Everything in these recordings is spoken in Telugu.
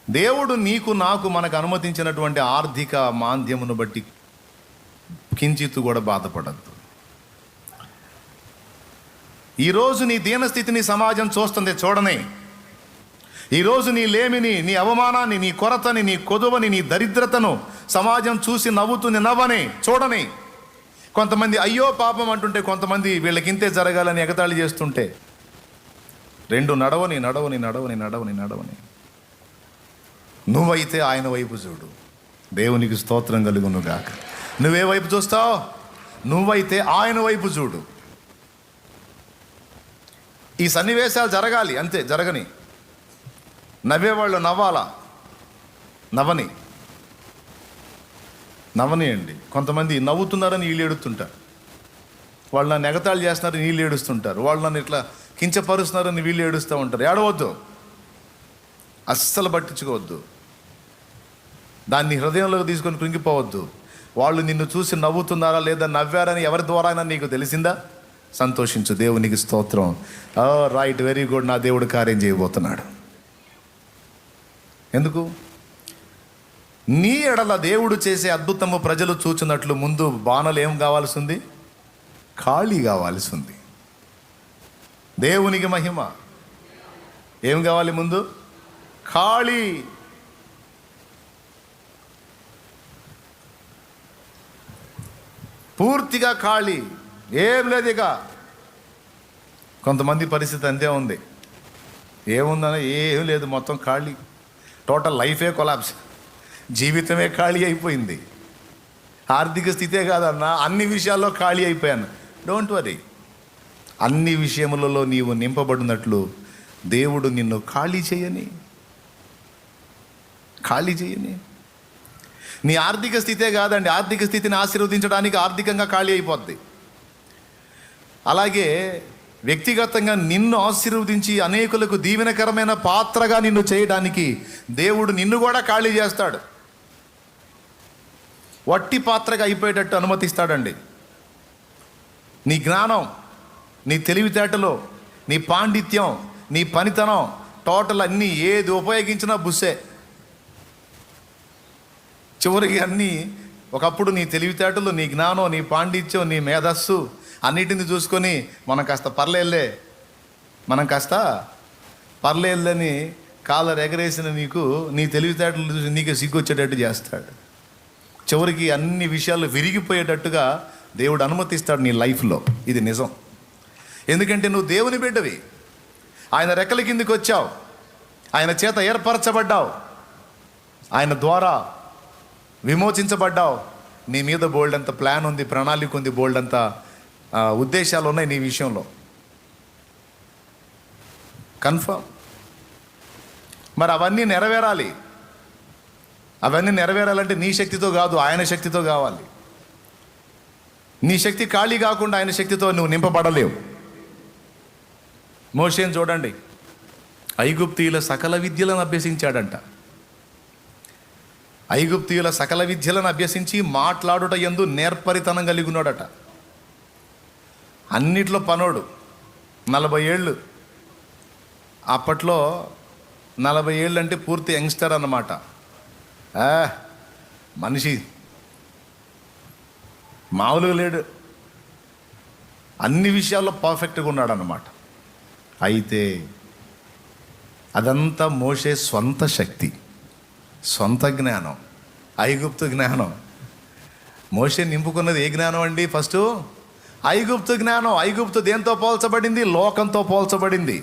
దేవుడు నీకు నాకు మనకు అనుమతించినటువంటి ఆర్థిక మాంద్యమును బట్టి కించిత్తు కూడా బాధపడద్దు. ఈరోజు నీ దీనస్థితిని సమాజం చూస్తుంది, చూడని. ఈరోజు నీ లేమిని, నీ అవమానాన్ని, నీ కొరతని, నీ కొదువని, నీ దరిద్రతను సమాజం చూసి నవ్వుతుంది, నవ్వని, చూడని. కొంతమంది అయ్యో పాపం అంటుంటే, కొంతమంది వీళ్ళకింతే జరగాలని ఎగతాళి చేస్తుంటే, రెండు నడవని నడవని నడవని నడవని నడవని. నువ్వైతే ఆయన వైపు చూడు. దేవునికి స్తోత్రం కలుగును గాక. నువ్వే వైపు చూస్తావు? నువ్వైతే ఆయన వైపు చూడు. ఈ సన్నివేశాలు జరగాలి, అంతే, జరగని. నవ్వేవాళ్ళు నవ్వాలా? నవ్వనియండి. కొంతమంది నవ్వుతున్నారని వీళ్ళు ఏడుస్తుంటారు, వాళ్ళు నన్ను ఎగతాళి చేస్తున్నారని వీళ్ళు ఏడుస్తుంటారు, వాళ్ళు నన్ను ఇట్లా కించపరుస్తున్నారని వీళ్ళు ఏడుస్తూ ఉంటారు. ఏడవద్దు, అస్సలు పట్టించుకోవద్దు, దాన్ని హృదయంలోకి తీసుకొని కృంగిపోవద్దు. వాళ్ళు నిన్ను చూసి నవ్వుతున్నారా లేదా, నవ్వారని ఎవరి ద్వారా అయినా నీకు తెలిసిందా? సంతోషించు. దేవునికి స్తోత్రం. రైట్, వెరీ గుడ్, నా దేవుడు కార్యం చేయబోతున్నాడు. ఎందుకు? నీ ఎడల దేవుడు చేసే అద్భుతము ప్రజలు చూచినట్లు ముందు బాణలు ఏం కావాల్సి ఉంది? ఖాళీ కావాల్సి ఉంది. దేవునికి మహిమ. ఏం కావాలి ముందు? ఖాళీ. పూర్తిగా ఖాళీ, ఏం లేదు ఇక. కొంతమంది పరిస్థితి అంతే ఉంది. ఏముందన్నా ఏం లేదు, మొత్తం ఖాళీ. టోటల్ లైఫే కొలాప్స్, జీవితమే ఖాళీ అయిపోయింది. ఆర్థిక స్థితే కాదన్నా, అన్ని విషయాల్లో ఖాళీ అయిపోయాను. డోంట్ వరీ, అన్ని విషయములలో నీవు నింపబడినట్లు దేవుడు నిన్ను ఖాళీ చేయని. నీ ఆర్థిక స్థితే కాదండి, ఆర్థిక స్థితిని ఆశీర్వదించడానికి ఆర్థికంగా ఖాళీ అయిపోద్ది. అలాగే వ్యక్తిగతంగా నిన్ను ఆశీర్వదించి అనేకులకు దీవెనకరమైన పాత్రగా నిన్ను చేయడానికి దేవుడు నిన్ను కూడా ఖాళీ చేస్తాడు. వట్టి పాత్రగా అయిపోయేటట్టు అనుమతిస్తాడండి. నీ జ్ఞానం, నీ తెలివితేటలు, నీ పాండిత్యం, నీ పనితనం, టోటల్ అన్నీ ఏది ఉపయోగించినా బుస్సే. చివరికి అన్నీ, ఒకప్పుడు నీ తెలివితేటలు, నీ జ్ఞానం, నీ పాండిత్యం, నీ మేధస్సు అన్నిటిని చూసుకొని మనం కాస్త పర్లేదని కాలర్ ఎగరేసిన నీకు, నీ తెలివితేటలు చూసి నీకే సిగ్గొచ్చేటట్టు చేస్తాడు. చివరికి అన్ని విషయాలు విరిగిపోయేటట్టుగా దేవుడు అనుమతిస్తాడు నీ లైఫ్లో. ఇది నిజం. ఎందుకంటే నువ్వు దేవుని బిడ్డవి, ఆయన రెక్కల కిందికి వచ్చావు, ఆయన చేత ఏర్పరచబడ్డావు, ఆయన ద్వారా విమోచించబడ్డావు. నీ మీద బోల్డ్ అంత ప్లాన్ ఉంది, ప్రణాళిక ఉంది, బోల్డ్ అంత ఉద్దేశాలు ఉన్నాయి నీ విషయంలో. కన్ఫర్మ్. మరి అవన్నీ నెరవేరాలంటే నీ శక్తితో కాదు, ఆయన శక్తితో కావాలి. నీ శక్తి ఖాళీ కాకుండా ఆయన శక్తితో నువ్వు నింపబడలేవు. మోషేని చూడండి, ఐగుప్తీయుల సకల విద్యలను అభ్యసించాడంట. ఐగుప్తీయుల సకల విద్యలను అభ్యసించి మాట్లాడుట యందు నేర్పరితనం కలిగి ఉన్నాడట. అన్నిట్లో పనోడు. 40 ఏళ్ళు. అప్పట్లో 40 ఏళ్ళు అంటే పూర్తి యంగ్స్టర్ అన్నమాట. మనిషి మామూలుగా లేడు, అన్ని విషయాల్లో పర్ఫెక్ట్గా ఉన్నాడు అన్నమాట. అయితే అదంతా మోషే స్వంత శక్తి, సొంత జ్ఞానం, ఐగుప్తు జ్ఞానం. మోషే నింపుకున్నది ఏ జ్ఞానం అండి? ఫస్ట్ ఐగుప్తు జ్ఞానం. ఐగుప్తు దేంతో పోల్చబడింది? లోకంతో పోల్చబడింది.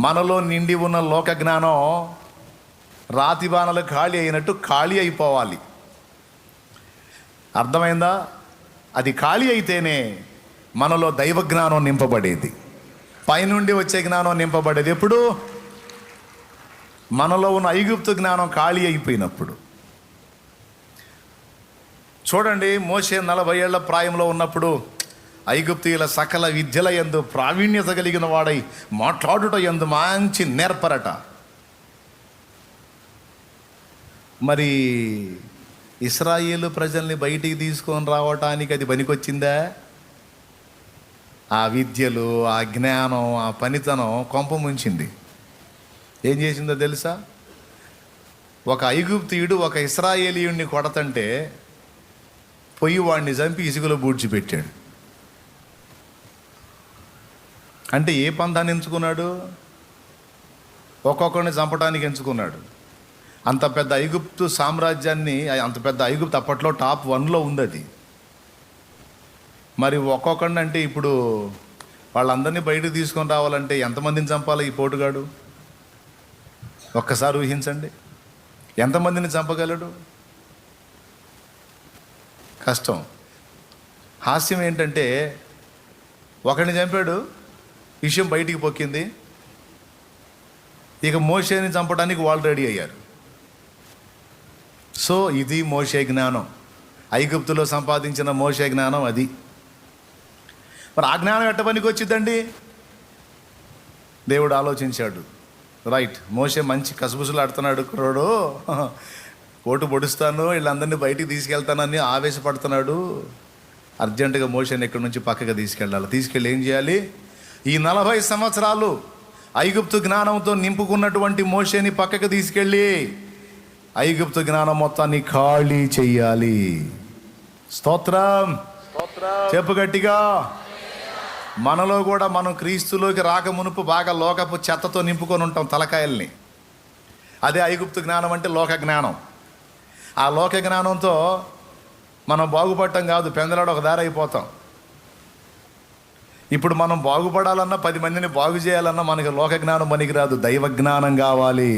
మనలో నిండి ఉన్న లోక జ్ఞానం రాతి బాణలు ఖాళీ అయినట్టు ఖాళీ అయిపోవాలి. అర్థమైందా? అది ఖాళీ అయితేనే మనలో దైవ జ్ఞానం నింపబడేది, పైనుండి వచ్చే జ్ఞానం నింపబడేది. ఎప్పుడు? మనలో ఉన్న ఐగుప్తు జ్ఞానం ఖాళీ అయిపోయినప్పుడు. చూడండి, మోషే 40 ఏళ్ల ప్రాయంలో ఉన్నప్పుడు ఐగుప్తీయుల సకల విద్యల యందు ప్రావీణ్యత కలిగిన వాడై మాట్లాడుట యందు మంచి నేర్పరట. మరి ఇశ్రాయేలు ప్రజల్ని బయటికి తీసుకొని రావటానికి అది పనికొచ్చిందా? ఆ విద్యలు, ఆ జ్ఞానం, ఆ పనితనం కొంప ముంచింది. ఏం చేసిందో తెలుసా? ఒక ఐగుప్తీయుడు ఒక ఇశ్రాయేలీయుడిని కొడతంటే పొయ్యి వాడిని చంపి ఇసుకలో పూడ్చిపెట్టాడు. అంటే ఏ పంథాన్ని ఎంచుకున్నాడు? ఒక్కొక్కరిని చంపడానికి ఎంచుకున్నాడు. అంత పెద్ద ఐగుప్తు సామ్రాజ్యాన్ని, అంత పెద్ద ఐగుప్తు అప్పట్లో టాప్ 1లో ఉంది అది. మరి ఒక్కొక్కడిని అంటే ఇప్పుడు వాళ్ళందరినీ బయటకు తీసుకొని రావాలంటే ఎంతమందిని చంపాలి ఈ పోటుగాడు? ఒక్కసారి ఊహించండి, ఎంతమందిని చంపగలడు? కష్టం. హాస్యం ఏంటంటే ఒకరిని చంపాడు, విషయం బయటికి పొక్కింది, ఇక మోషేని చంపడానికి వాళ్ళు రెడీ అయ్యారు. సో ఇది మోషే జ్ఞానం, ఐగుప్తులో సంపాదించిన మోషే జ్ఞానం అది. మరి ఆ జ్ఞానం ఎట్ట పనికి వచ్చిందండి? దేవుడు ఆలోచించాడు, రైట్, మోషే మంచి కసుబుసులు ఆడుతున్నాడు కుర్రోడు, ఓటు పొడుస్తాను, వీళ్ళందరినీ బయటికి తీసుకెళ్తానని ఆవేశపడుతున్నాడు. అర్జెంటుగా మోషేని ఇక్కడి నుంచి పక్కగా తీసుకెళ్ళాలి. తీసుకెళ్ళి ఏం చేయాలి? ఈ 40 సంవత్సరాలు ఐగుప్తు జ్ఞానంతో నింపుకున్నటువంటి మోషేని పక్కకు తీసుకెళ్ళి ఐగుప్తు జ్ఞానం మొత్తాన్ని ఖాళీ చెయ్యాలి. స్తోత్రం, చెప్పు గట్టిగా. మనలో కూడా మనం క్రీస్తులోకి రాక మునుపు బాగా లోకపు చెత్తతో నింపుకొని ఉంటాం తలకాయల్ని. అదే ఐగుప్తు జ్ఞానం అంటే లోక జ్ఞానం. ఆ లోక జ్ఞానంతో మనం బాగుపడటం కాదు, పెందలాడ ఒక దారి అయిపోతాం. ఇప్పుడు మనం బాగుపడాలన్నా 10 మందిని బాగు చేయాలన్నా మనకి లోక జ్ఞానం పనికిరాదు, దైవ జ్ఞానం కావాలి.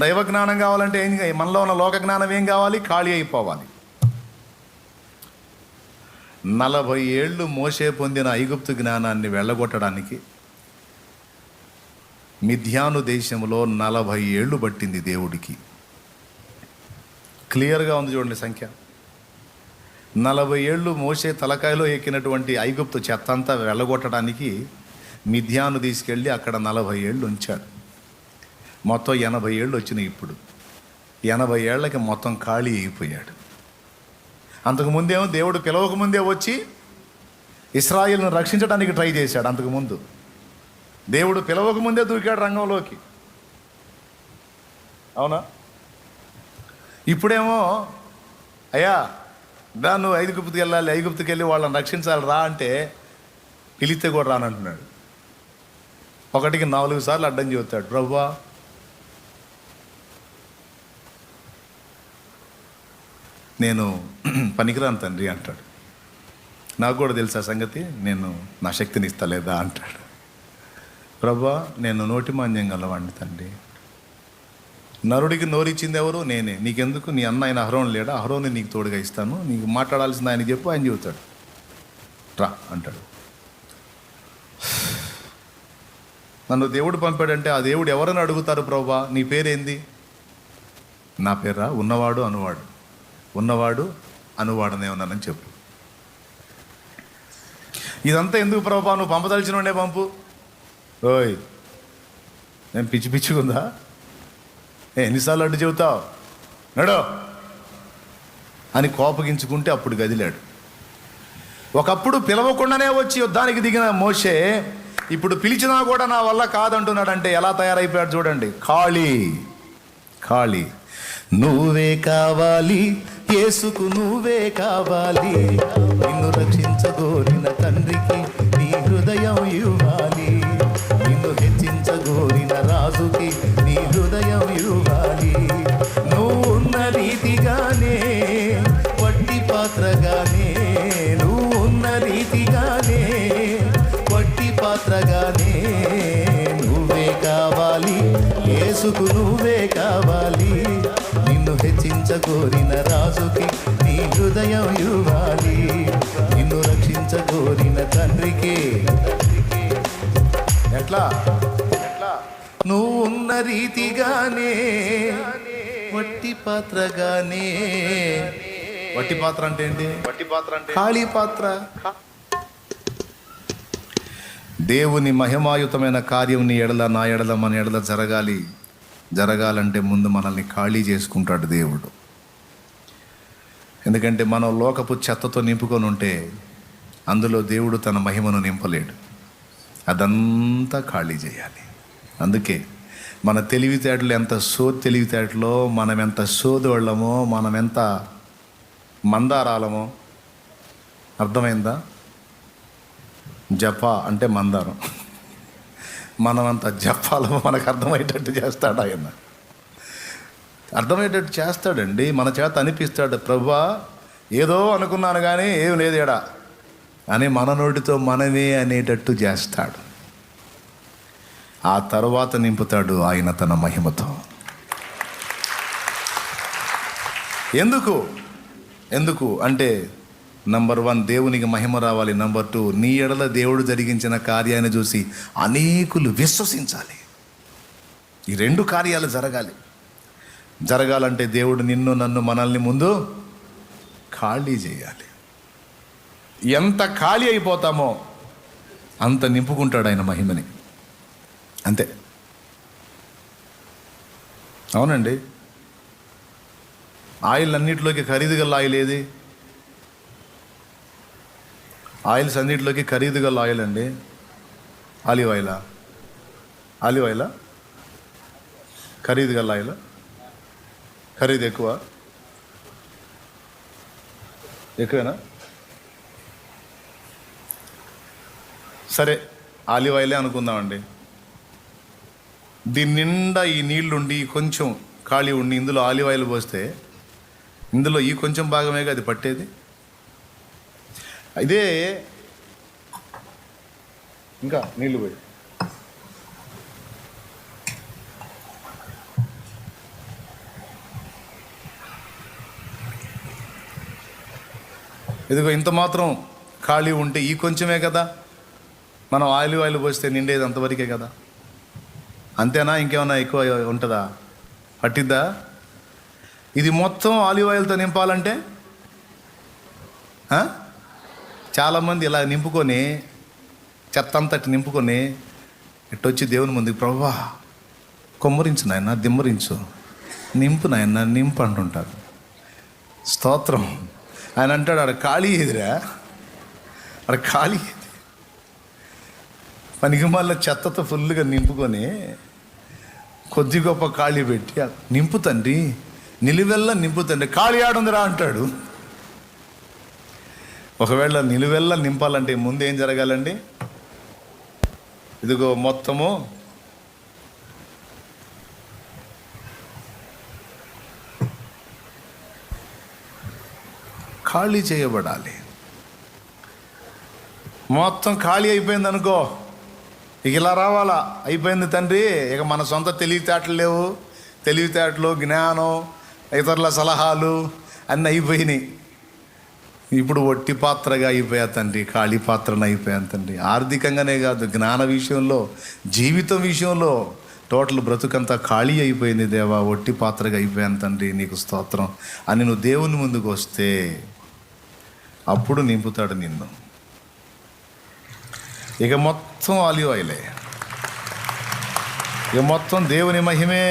దైవ జ్ఞానం కావాలంటే ఏం, మనలో ఉన్న లోక జ్ఞానం ఏం కావాలి? ఖాళీ అయిపోవాలి. 40 ఏళ్ళు మోషే పొందిన ఐగుప్తు జ్ఞానాన్ని వెళ్ళగొట్టడానికి మిద్యాను దేశంలో 40 ఏళ్ళు పట్టింది దేవుడికి. క్లియర్గా ఉంది చూడండి సంఖ్య. 40 ఏళ్ళు మోషే తలకాయలో ఎక్కినటువంటి ఐగుప్తు చెత్త అంతా వెళ్ళగొట్టడానికి మిద్యాను తీసుకెళ్ళి అక్కడ 40 ఏళ్ళు ఉంచాడు. మొత్తం 80 ఏళ్ళు వచ్చినాయి. ఇప్పుడు 80 ఏళ్ళకి మొత్తం ఖాళీ అయిపోయాడు. అంతకుముందేమో దేవుడు పిలవకముందే వచ్చి ఇశ్రాయేలును రక్షించడానికి ట్రై చేశాడు. అంతకుముందు దేవుడు పిలవకముందే దూకాడు రంగంలోకి, అవునా? ఇప్పుడేమో అయ్యా దా నువ్వు ఐగుప్తుకి వెళ్ళాలి, ఐగుప్తుకి వెళ్ళి వాళ్ళని రక్షించాలి రా అంటే పిలిస్తే కూడా రానంటున్నాడు. ఒకటికి 4 సార్లు అడ్డం చెబుతాడు, ప్రభువా నేను పనికిరాను తండ్రి అంటాడు. నాకు కూడా తెలుసా సంగతి, నేను నా శక్తిని ఇస్తలేదా అంటాడు. ప్రభువా నేను నోటి మాంద్యం గలవాడిని తండ్రి, నరుడికి నోరిచ్చింది ఎవరు? నేనే. నీకెందుకు? నీ అన్న ఆయన అహరోను లేడా? అహరోని నీకు తోడుగా ఇస్తాను, నీకు మాట్లాడాల్సింది ఆయన చెప్పు. ఆయన చెబుతాడు రా అంటాడు. నన్ను దేవుడు పంపాడంటే ఆ దేవుడు ఎవరని అడుగుతారు, ప్రభువా నీ పేరేంది? నా పేరా? ఉన్నవాడు అనువాడు, ఉన్నవాడు అనువాడనే ఉన్నానని చెప్పు. ఇదంతా ఎందుకు ప్రభువా? నువ్వు పంపదలిచిన వాడే పంపు. ఓయ్ నేను పిచ్చి పిచ్చిగుందా? ఎన్నిసార్లు అడ్డు చెబుతావు, నడో అని కోపగించుకుంటే అప్పుడు గదిలాడు. ఒకప్పుడు పిలవకుండానే వచ్చి యుద్ధానికి దిగిన మోషే ఇప్పుడు పిలిచినా కూడా నా వల్ల కాదంటున్నాడంటే ఎలా తయారైపోయాడు చూడండి. ఖాళీ ఖాళీ. నువ్వే కావాలి యేసుకు, నువ్వే కావాలి, నిన్ను రక్షించగోరిన తండ్రికి నీ హృదయం ఇవ్వాలి, నిన్ను హెచ్చించగోరిన రాజుకి నీ హృదయం ఇవ్వాలి. నువ్వు ఉన్న రీతిగానే వట్టి పాత్రగానే, నువ్వు ఉన్న రీతిగానే వట్టి పాత్రగానే నువ్వే కావాలి యేసుకు, నువ్వే కావాలి, నిన్ను హెచ్చించగోరిన రాజుకి నీ హృదయం ఇవ్వాలి, నిన్ను రక్షించగోరిన తండ్రికి. ఎట్లా? నువ్వు ఉన్న రీతిగానే వట్టి పాత్రగానే. వట్టి పాత్ర అంటే ఏంటి? వట్టి పాత్ర అంటే ఖాళీ పాత్ర. దేవుని మహిమాయుతమైన కార్యం నీ ఎడల, నా ఎడల, మన ఎడల జరగాలంటే ముందు మనల్ని ఖాళీ చేసుకుంటాడు దేవుడు. ఎందుకంటే మనం లోకపు చెత్తతో నింపుకొని ఉంటే అందులో దేవుడు తన మహిమను నింపలేడు. అదంతా ఖాళీ చేయాలి. అందుకే మన తెలివితేటలు ఎంత తెలివితేటలో, మనం ఎంత సోదోళ్ళమో, మనం ఎంత మందారాలమో. అర్థమైందా? జప అంటే మందారం. మనమంత జపాలమో మనకు అర్థమయ్యేటట్టు చేస్తాడు ఆయన. అర్థమయ్యేటట్టు చేస్తాడండి. మన చేత అనిపిస్తాడు, ప్రభువా ఏదో అనుకున్నాను కానీ ఏం లేదేడా అని మన నోటితో మనమే అనేటట్టు చేస్తాడు. ఆ తర్వాత నింపుతాడు ఆయన తన మహిమతో. ఎందుకు అంటే నంబర్ 1 దేవునికి మహిమ రావాలి. నంబర్ 2 నీ ఎడల దేవుడు జరిగించిన కార్యాన్ని చూసి అనేకులు విశ్వసించాలి. ఈ 2 కార్యాలు జరగాలంటే దేవుడు నిన్ను నన్ను మనల్ని ముందు ఖాళీ చేయాలి. ఎంత ఖాళీ అయిపోతామో అంత నింపుకుంటాడు ఆయన మహిమని. అంతే. అవునండి. ఆయిల్ అన్నిటిలోకి ఖరీదు గల ఆయిల్ ఏది? ఆయిల్స్ అన్నిటిలోకి ఖరీదు గల ఆయిల్ అండి ఆలివ్ ఆయిలా? ఖరీదు గల ఆయిల్. ఖరీదు ఎక్కువేనా? సరే, ఆలివ్ ఆయిలే అనుకుందామండి. దీని నిండా ఈ నీళ్లుండి కొంచెం ఖాళీ ఉండి ఇందులో ఆలివ్ ఆయిల్ పోస్తే ఇందులో ఈ కొంచెం భాగమేగా అది పట్టేది. ఇదే ఇంకా నీళ్ళు పోయి ఇదిగో ఇంత మాత్రం ఖాళీ ఉంటే ఈ కొంచెమే కదా మనం ఆలివ్ ఆయిల్ పోస్తే నిండేది అంతవరకే కదా. అంతేనా? ఇంకేమన్నా ఎక్కువ ఉంటుందా? పట్టిద్దా? ఇది మొత్తం ఆలివ్ ఆయిల్తో నింపాలంటే చాలామంది ఇలా నింపుకొని చెత్తంతటి నింపుకొని ఇట్టొచ్చి దేవుని ముందుకు, ప్రభువా కొమ్మరించు నాయన, దిమ్మరించు, నింపు నాయన, నింపు అంటుంటారు. స్తోత్రం. ఆయన అంటాడు, ఆడ ఖాళీ ఏదిరా, ఆడ ఖాళీ పనికి మళ్ళీ చెత్తతో ఫుల్గా నింపుకొని కొద్ది గొప్ప ఖాళీ పెట్టి నింపు తండ్రి, నిలువెల్లా నింపు తండ్రి, ఖాళీ ఆడుందిరా అంటాడు. ఒకవేళ నిలువెల్లా నింపాలంటే ముందు ఏం జరగాలండి? ఇదిగో మొత్తము ఖాళీ చేయబడాలి. మొత్తం ఖాళీ అయిపోయింది అనుకో, ఇక ఇలా రావాలా, అయిపోయింది తండ్రి, ఇక మన సొంత తెలివితేటలు లేవు, తెలివితేటలు, జ్ఞానం, ఇతరుల సలహాలు అన్నీ అయిపోయినాయి. ఇప్పుడు ఒట్టి పాత్రగా అయిపోయా తండ్రి, ఖాళీ పాత్రను అయిపోయాను తండ్రి. ఆర్థికంగానే కాదు, జ్ఞాన విషయంలో, జీవితం విషయంలో టోటల్ బ్రతుకంతా ఖాళీ అయిపోయింది దేవా, ఒట్టి పాత్రగా అయిపోయాను తండ్రి, నీకు స్తోత్రం అని నువ్వు దేవుని ముందుకు వస్తే అప్పుడు నింపుతాడు నిన్ను. ఇక మొత్తం ఆలివ్ ఆయిలే, ఇక మొత్తం దేవుని మహిమే,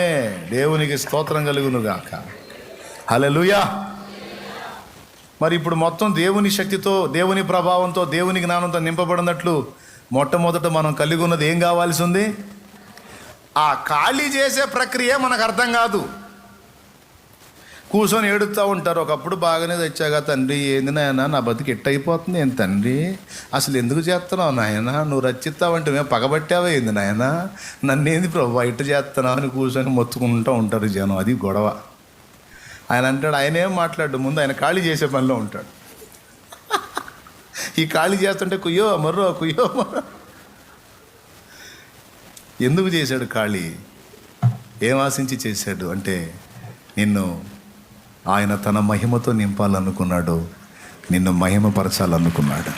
దేవునికి స్తోత్రం కలుగునుగాక. హల్లెలూయా. మరి ఇప్పుడు మొత్తం దేవుని శక్తితో, దేవుని ప్రభావంతో, దేవుని జ్ఞానంతో నింపబడినట్లు మొట్టమొదట మనం కలిగి ఉన్నది ఏం కావాల్సి ఉంది? ఆ ఖాళీ చేసే ప్రక్రియ మనకు అర్థం కాదు. కూర్చొని ఏడుస్తూ ఉంటారు. ఒకప్పుడు బాగానే తెచ్చాగా తండ్రి, ఏంది నాయన నా బతికి ఎట్ట అయిపోతుంది, ఏం తండ్రి అసలు ఎందుకు చేస్తున్నావు నాయన, నువ్వు రచ్చిస్తావంటే మేము పగబట్టావే ఏంది నాయన, నన్నేంది ప్రభు ఇట్ట చేస్తున్నావు అని కూర్చొని మొత్తుకుంటూ ఉంటారు జనం. అది గొడవ. ఆయన అంటాడు, ఆయన ఏం మాట్లాడు, ముందు ఆయన ఖాళీ చేసే పనిలో ఉంటాడు. ఈ ఖాళీ చేస్తుంటే కుయ్యో మర్రో ఎందుకు చేశాడు ఖాళీ? ఏం ఆశించి చేశాడు అంటే నిన్ను ఆయన తన మహిమతో నింపాలనుకున్నాడు, నిన్ను మహిమపరచాలనుకున్నాడు.